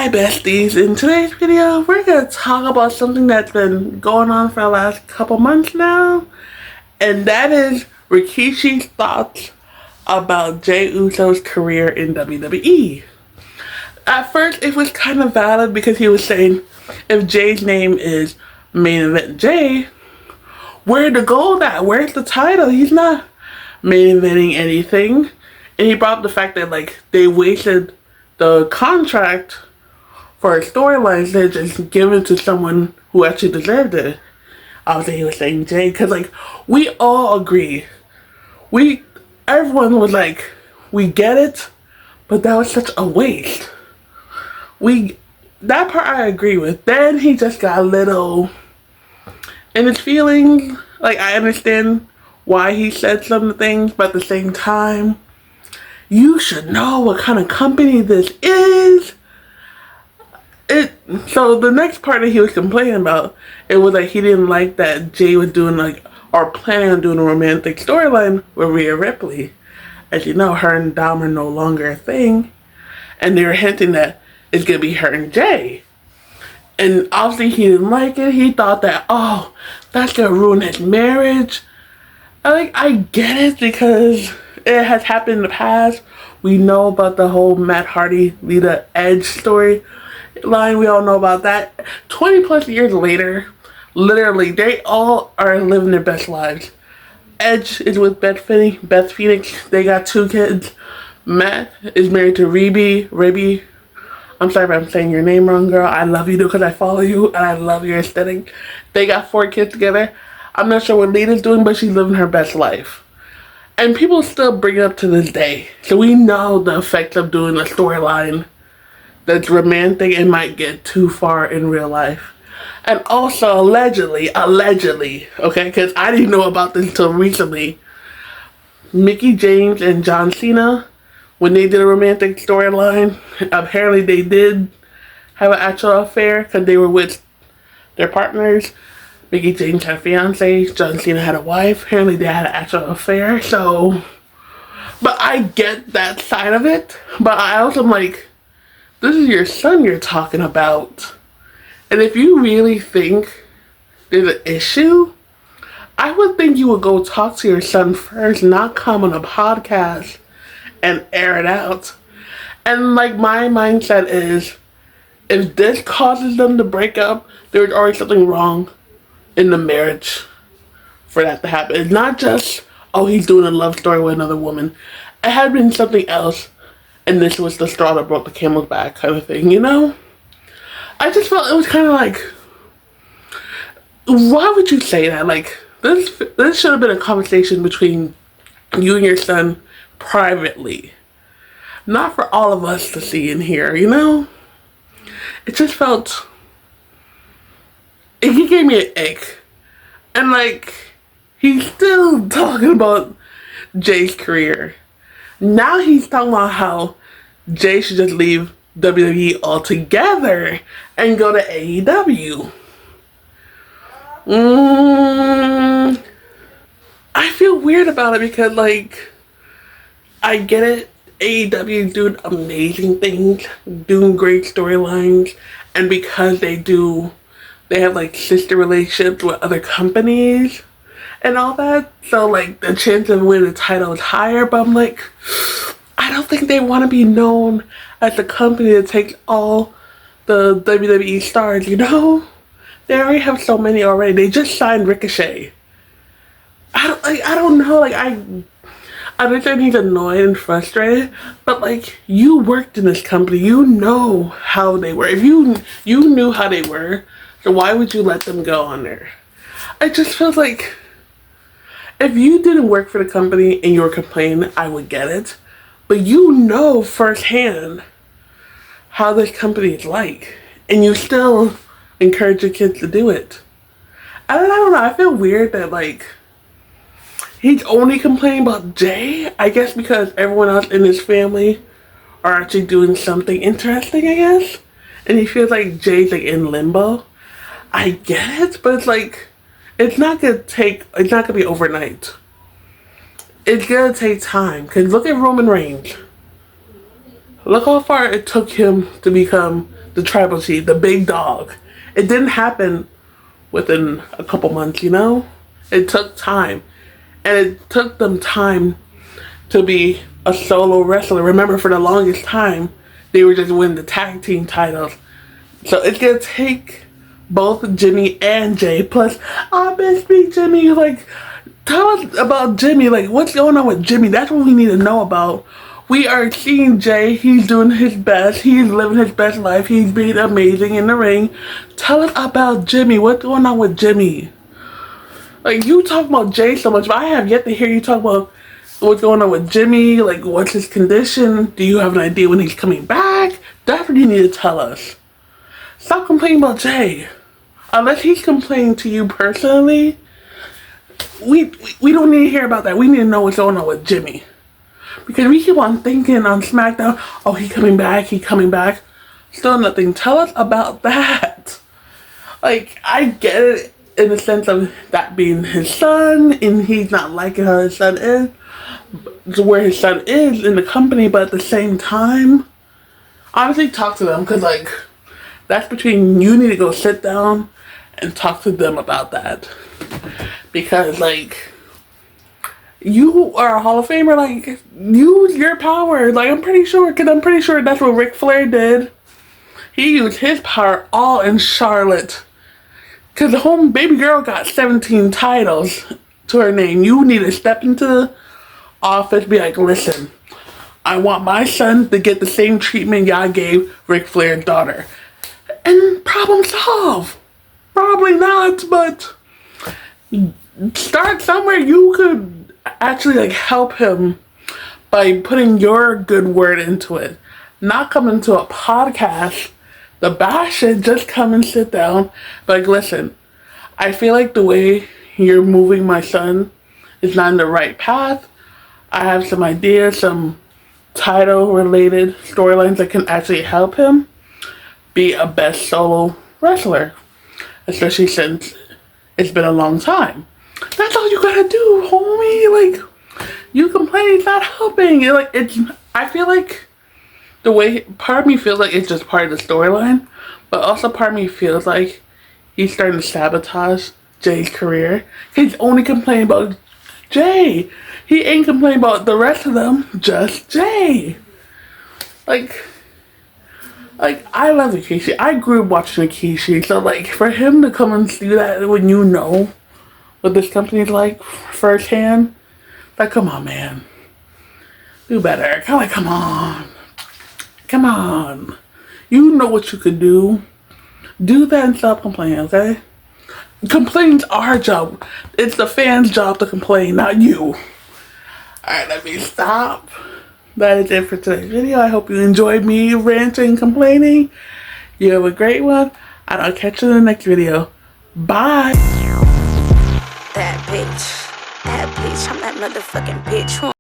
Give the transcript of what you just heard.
Hi besties, in today's video we're going to talk about something that's been going on for the last couple months now, and that is Rikishi's thoughts about Jey Uso's career in WWE. At first it was kind of valid because he was saying if Jay's name is Main Event Jay, where'd the gold at? Where's the title? He's not main eventing anything. And he brought up the fact that like they wasted the contract for a storyline that just given to someone who actually deserved it. Obviously he was saying Jay, because like we all agree. Everyone was like, we get it, but that was such a waste. That part I agree with. Then he just got a little in his feelings. Like I understand why he said some things, but at the same time, you should know what kind of company this is. So the next part that he was complaining about, it was like he didn't like that Jay was doing like, or planning on doing a romantic storyline with Rhea Ripley. As you know, her and Dom are no longer a thing. And they were hinting that it's going to be her and Jay. And obviously he didn't like it. He thought that, oh, that's going to ruin his marriage. I get it because it has happened in the past. We know about the whole Matt Hardy, Lita Edge storyline. We all know about that. 20 plus years later, literally, they all are living their best lives. Edge is with Beth Phoenix. They got 2 kids. Matt is married to Reby. I'm sorry if I'm saying your name wrong, girl. I love you because I follow you and I love your aesthetic. They got 4 kids together. I'm not sure what Lita's doing, but she's living her best life. And people still bring it up to this day. So we know the effects of doing a storyline that's romantic and might get too far in real life. And also, allegedly, okay, because I didn't know about this until recently, Mickie James and John Cena, when they did a romantic storyline, apparently they did have an actual affair because they were with their partners. Mickie James had a fiance, John Cena had a wife. Apparently they had an actual affair, so... But I get that side of it, but I also am like, this is your son you're talking about. And if you really think there's an issue, I would think you would go talk to your son first, not come on a podcast and air it out. And like my mindset is, if this causes them to break up, there's already something wrong in the marriage for that to happen. It's not just, oh, he's doing a love story with another woman. It had been something else, and this was the straw that broke the camel's back kind of thing, you know? I just felt it was kind of like, why would you say that? Like, this should have been a conversation between you and your son privately. Not for all of us to see and hear, you know? It just felt... He gave me an ick. And like, he's still talking about Jay's career. Now he's talking about how Jay should just leave WWE altogether and go to AEW. I feel weird about it because like, I get it. AEW is doing amazing things, doing great storylines, and because they have like sister relationships with other companies and all that. So like the chance of winning the title is higher, but I'm like, I don't think they want to be known as the company that takes all the WWE stars, you know? They already have so many already. They just signed Ricochet. I don't know, like I understand he's annoyed and frustrated, but like, you worked in this company, you know how they were. If you knew how they were, so why would you let them go on there? I just feel like if you didn't work for the company and you were complaining, I would get it. But you know firsthand how this company is like, and you still encourage your kids to do it. I don't know, I feel weird that like, he's only complaining about Jay, I guess because everyone else in his family are actually doing something interesting, I guess. And he feels like Jay's like in limbo. I get it, but it's like, it's not gonna be overnight. It's gonna take time. Cause look at Roman Reigns. Look how far it took him to become the tribal chief, the big dog. It didn't happen within a couple months, you know? It took time. And it took them time to be a solo wrestler. Remember, for the longest time, they were just winning the tag team titles. So it's gonna take both Jimmy and Jay. Plus, I miss me, Jimmy. Like, tell us about Jimmy. Like, what's going on with Jimmy? That's what we need to know about. We are seeing Jay. He's doing his best. He's living his best life. He's being amazing in the ring. Tell us about Jimmy. What's going on with Jimmy? Like, you talk about Jay so much, but I have yet to hear you talk about what's going on with Jimmy. Like, what's his condition? Do you have an idea when he's coming back? That's what you need to tell us. Stop complaining about Jay. Unless he's complaining to you personally, we don't need to hear about that. We need to know what's going on with Jimmy. Because we keep on thinking on SmackDown, oh, he's coming back. Still nothing. Tell us about that. Like, I get it in the sense of that being his son, and he's not liking how his son is, where his son is in the company, but at the same time, honestly, talk to them, because, like, that's between you. Need to go sit down and talk to them about that. Because, like, you are a Hall of Famer. Like, use your power. Like, I'm pretty sure that's what Ric Flair did. He used his power all in Charlotte. Because the home baby girl got 17 titles to her name. You need to step into the office, be like, listen, I want my son to get the same treatment y'all gave Ric Flair's daughter. And problem solved. Probably not, but start somewhere. You could actually, like, help him by putting your good word into it. Not come into a podcast to bash it. Just come and sit down. But, like, listen, I feel like the way you're moving my son is not in the right path. I have some ideas, some title-related storylines that can actually help him be a best solo wrestler. Especially since it's been a long time. That's all you gotta do, homie. Like, you complain, it's not helping. You're like, I feel like the way, part of me feels like it's just part of the storyline, but also part of me feels like he's starting to sabotage Jay's career. He's only complaining about Jay. He ain't complaining about the rest of them, just Jay. Like, I love Rikishi. I grew up watching Rikishi, so, like, for him to come and do that when you know what this company's like firsthand, like, come on, man. Do better. Come on. Come on. You know what you could do. Do that and stop complaining, okay? Complaining's our job. It's the fans' job to complain, not you. Alright, let me stop. That is it for today's video. I hope you enjoyed me ranting and complaining. You have a great one, and I'll catch you in the next video. Bye. That bitch. I'm that motherfucking bitch.